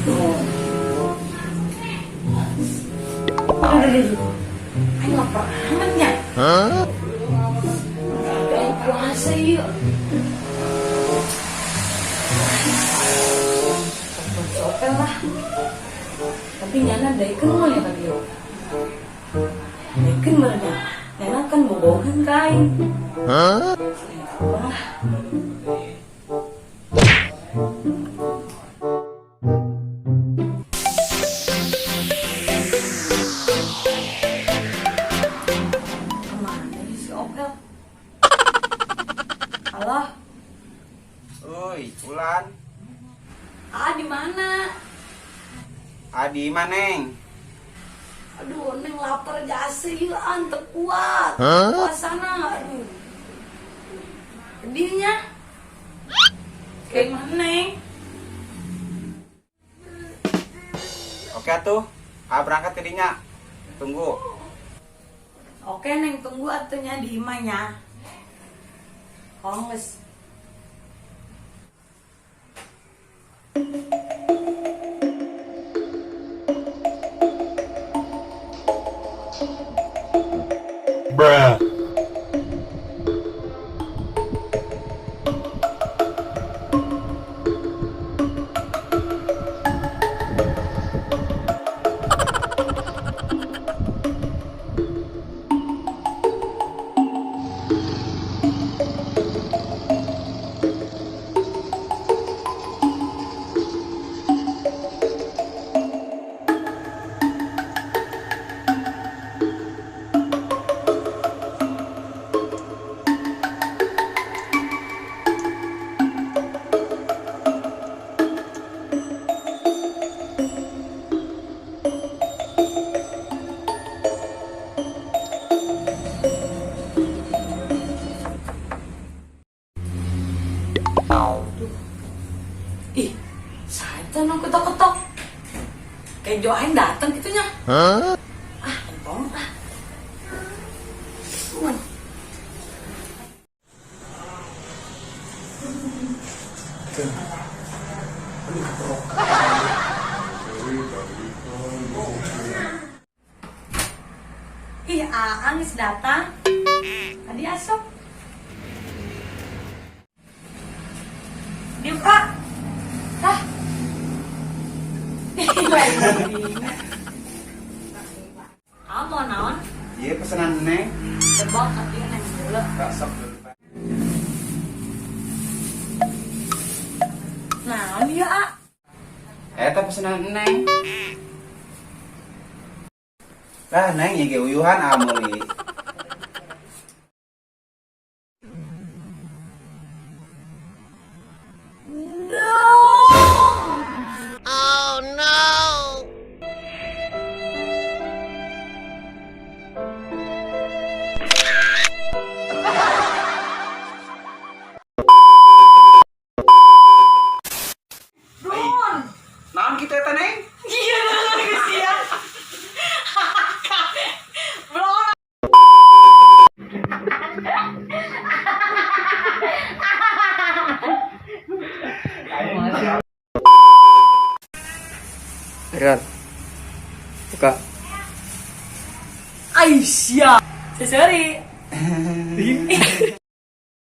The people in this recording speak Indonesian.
Ayo lapar amat ya. Gak puasa yuk. Copel lah. Tapi nyana dari kenal ya tadi yuk. Dari kenal ya. Nyana kan bobohan kain. Wah. Halo. Oi, Ulan. Di mana? Adi maneng. Aduh, neng lapar jasi antep kuat. Puasana, aduh. Sedihnya. Kayak mana, Neng? Oke tuh, berangkat jadinya. Tunggu. Oke, Neng, tunggu atunya di imanya. Konges. Bruh. Ih, saya nang ketok-ketok. Kayak Joain datang gitunya. Entong ah. Cuman. Ih, Aangis datang. Tadi asap. Dia Pak. Hah? Kamu naon? Iya pesanan neng. Tebak tapi neng dulu. Sok dulu. Naon dia, A? Eta pesanan neng. Lah neng ya uyuhan amuli. Naon kita eta neng? Iya, nangis ya. Bro. Ran. Buka. Aisyah. Seseri.